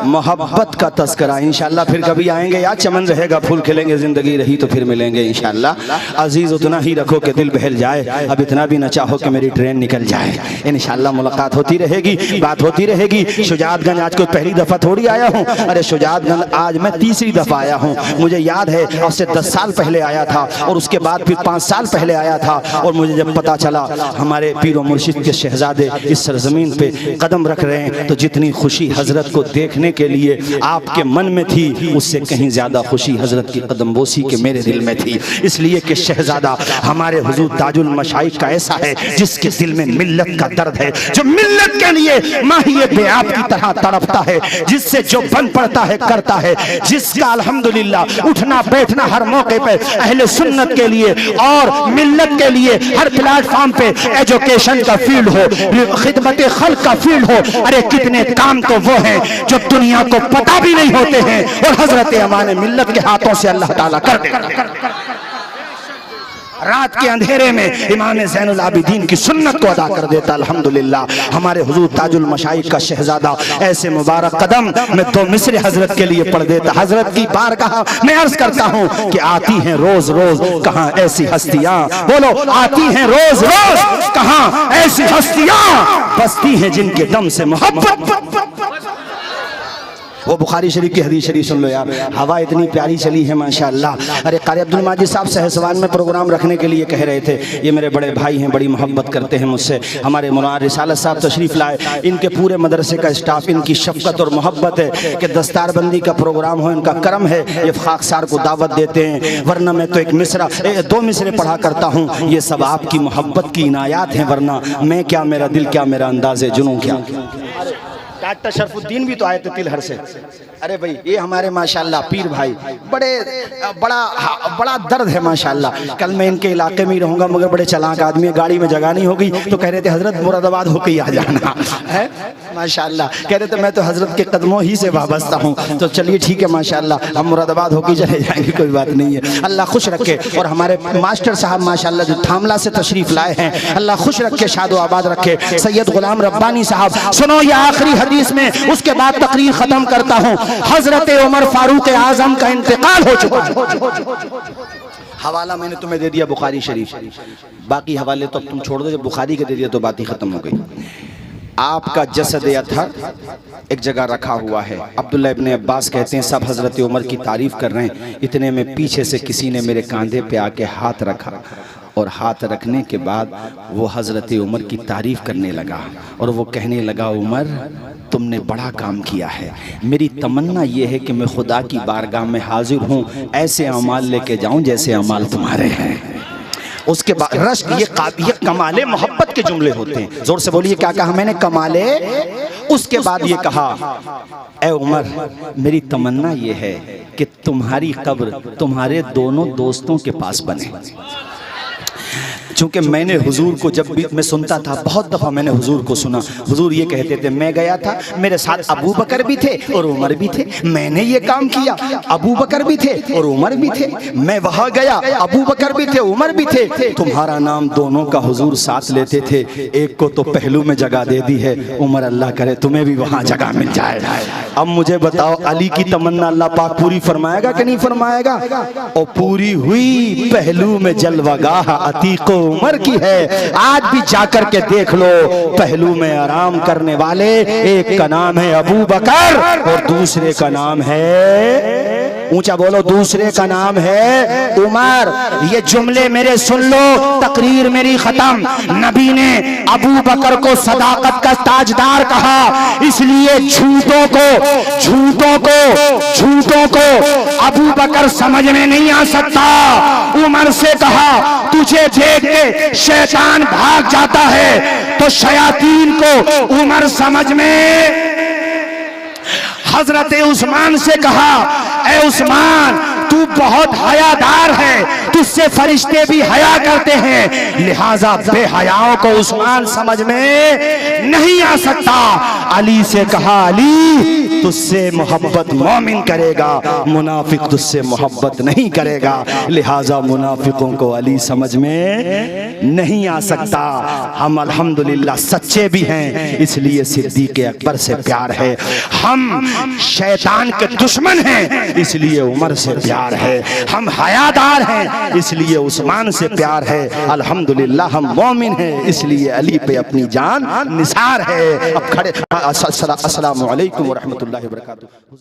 मोहब्बत का तस्करा इंशाल्लाह फिर कभी आएंगे यार, चमन रहेगा फूल खिलेंगे, जिंदगी रही तो फिर मिलेंगे इंशाल्लाह। अजीज उतना ही रखो कि दिल बहल जाए, अब इतना भी न चाहो कि मेरी ट्रेन निकल जाए। इंशाल्लाह मुलाकात होती रहेगी, बात होती रहेगी। शुजातगंज आज कोई पहली दफा थोड़ी आया हूँ, अरे शुजातगंज आज मैं तीसरी दफा आया हूँ। मुझे याद है आज से 10 साल पहले आया था और उसके बाद फिर 5 साल पहले आया था। और मुझे जब पता चला हमारे पीर और मुर्शिद के शहजादे इस सरजमीन पे कदम रख रहे हैं, तो जितनी खुशी हजरत को देखने के लिए आपके मन में थी, उससे कहीं ज्यादा खुशी हजरत की कदमबोसी के मेरे दिल में थी। इसलिए कि शहजादा हमारे हुजूर ताजुल मशाइख का ऐसा है जिसके दिल में मिल्लत का दर्द है, जो मिल्लत के लिए माहिए बेआब की तरह तड़पता है, जिससे जो बन पड़ता है करता है, जिसका अल्हम्दुलिल्लाह उठना बैठना हर मौके पे अहले सुन्नत के लिए और मिल्लत के लिए हर प्लेटफॉर्म पे एजुकेशन का फील्ड हो, खिदमत खल्क का फील्ड हो। अरे कितने काम तो वो हैं जो दुनिया को पता भी नहीं होते हैं और हजरत अमान मिल्लत के हाथों से अल्लाह ताला कर देता। रात के अंधेरे में इमाम ज़ैनुल आबिदीन की सुन्नत को अदा कर देता। अल्हम्दुलिल्लाह हमारे हुजूर ताजुल मशाइख का शहजादा ऐसे मुबारक कदम में 2 मिसरे हजरत के लिए पढ़ देता। हजरत की बारगाह मैं अर्ज करता हूँ कि आती हैं रोज रोज कहाँ ऐसी हस्तियाँ, बोलो आती हैं रोज रोज कहाँ ऐसी हस्तियाँ, बसती हैं जिनके दम से मोहब्बत। वो बुखारी शरीफ की हदीस शरीफ सुन लो यार, हवा इतनी प्यारी चली है माशाअल्लाह। अरे कारी अब्दुल माजिद साहब सहसवान में प्रोग्राम रखने के लिए कह रहे थे, ये मेरे बड़े भाई हैं, बड़ी मोहब्बत करते हैं मुझसे। हमारे मुनार रिसालत साहब तशरीफ़ लाए, इनके पूरे मदरसे का स्टाफ, इनकी शफ़क़त और मोहब्बत है कि दस्तारबंदी का प्रोग्राम हो, इनका करम है, ये खाकसार को दावत देते हैं। वरना मैं तो 2 मिसरे पढ़ा करता हूँ, ये सब आपकी मोहब्बत की इनायात हैं, वरना मैं क्या, मेरा दिल क्या, मेरा अंदाज़े जुनूं क्या। डॉक्टर शरफुद्दीन भी तो आए थे तिलहर से। अरे भाई ये हमारे माशाल्लाह पीर भाई बड़ा दर्द है माशाल्लाह। कल मैं इनके इलाके में ही रहूंगा, मगर बड़े चालाक आदमी, गाड़ी में जगह नहीं होगी तो कह रहे थे हजरत मुरादाबाद होकर ही आ जाना है माशाल्लाह। कह रहे थे मैं तो हजरत के कदमों ही से वाबस्ता हूँ, तो चलिए ठीक है माशाल्लाह, हम मुरादाबाद होकर चले जाएंगे, कोई बात नहीं है। अल्लाह खुश रखे। और हमारे मास्टर साहब माशाल्लाह जो थामला से तशरीफ लाए हैं, अल्लाह खुश रखे, शादो आबाद रखे। सैयद गुलाम रब्बानी साहब, सुनो ये आखिरी हदीस में, उसके बाद तकरीर खत्म करता हूँ। हजरत उमर फारूक आजम का इंतकाल हो चुका है। हवाला मैंने तुम्हें दे दिया बुखारी शरीफ, बाकी हवाले तो तुम छोड़ दो, जब बुखारी के दे दिया तो बात ही खत्म हो गई। आपका जसद अतहर एक जगह रखा हुआ है। अब्दुल्ला इब्ने अब्बास कहते हैं सब हजरत उमर की तारीफ कर रहे हैं, इतने में पीछे से किसी ने मेरे कंधे पे आके हाथ रखा और हाथ रखने के बाद वो हजरत उमर की तारीफ करने लगा और वो कहने लगा, उमर तुमने बड़ा काम किया है, मेरी तमन्ना ये है कि मैं खुदा की बारगाह में हाजिर हूँ, ऐसे अमाल लेके जाऊँ जैसे अमाल तुम्हारे हैं। उसके बाद रश्क, ये कमाले मोहब्बत के जुमले होते हैं। जोर से बोलिए क्या कहा मैंने, कमाले। उसके बाद ये कहा, ए उमर मेरी तमन्ना ये है कि तुम्हारी कब्र तुम्हारे दोनों दोस्तों के पास बने। चूंकि मैंने हुजूर को जब भी मैं सुनता था, बहुत दफ़ा मैंने हुजूर को सुना, हुजूर ये कहते थे, मैं गया था, मेरे साथ अबू बकर भी थे और उमर भी थे, मैंने ये काम किया, अबू बकर भी थे और उमर भी थे, मैं वहाँ गया, अबू बकर भी थे, उमर भी थे, तुम्हारा नाम दोनों का हुजूर साथ लेते थे। एक को तो पहलू में जगह दे दी है, उमर अल्लाह करे तुम्हें भी वहाँ जगह मिल जाए। अब मुझे बताओ, अली की तमन्ना अल्लाह पाक पूरी फरमाएगा कि नहीं फरमाएगा? और पूरी हुई, पहलू में जलवागाह अतीको उमर की है। आज भी जाकर के देख लो, पहलू में आराम करने वाले एक का नाम है अबू बकर और दूसरे का नाम है, ऊंचा बोलो, दूसरे का नाम है उमर। ये जुमले मेरे सुन लो, तकरीर मेरी खत्म। नबी ने अबू बकर को सदाकत का ताजदार कहा, इसलिए झूठों को अबू बकर समझ में नहीं आ सकता। उमर से कहा, तुझे देख के शैतान भाग जाता है, तो शयातीन को उमर समझ में। हजरत उस्मान से कहा, ए उस्मान तू बहुत हयादार है, तुझसे फरिश्ते भी हया करते हैं, लिहाजा बेहयाओं को उस्मान समझ में नहीं आ सकता। अली से कहा, अली तुझसे मोहब्बत मोमिन करेगा, मुनाफिक तुझसे मोहब्बत नहीं करेगा, लिहाजा मुनाफिकों को अली समझ में नहीं आ सकता। हम अल्हम्दुलिल्लाह सच्चे भी हैं, इसलिए सिद्दीक़ अकबर से प्यार है। हम शैतान के दुश्मन हैं, इसलिए उमर से प्यार है। हम हयादार हैं, इसलिए उस्मान से प्यार है। अल्हम्दुलिल्लाह हम मोमिन हैं, इसलिए अली पे अपनी जान निसार है। अब खड़े अस्सलामु अलैकुम व रहमतुल्लाहि व बरकातुहू।